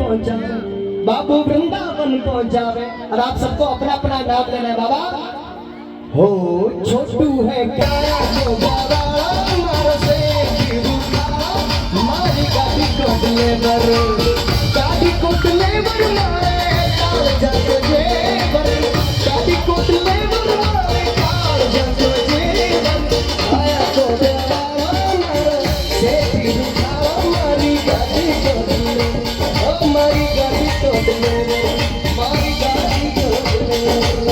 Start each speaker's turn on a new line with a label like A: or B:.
A: पहुंचावे, बाबू वृंदावन पहुंचावे। और आप सबको अपना अपना नाम लेना है बाबा। हो छोटू है क्या जो बाबा मारो से मारी गाड़ी कोटले बर, गाड़ी कोटले बर मारे काल जातो जेवर, गाड़ी कोटले बर मारे काल जातो जेवर। आया तो बाबा मारो से मारी गाड़ी कोटले, ओ मारी गाड़ी कोटले, मारी गाड़ी कोटले।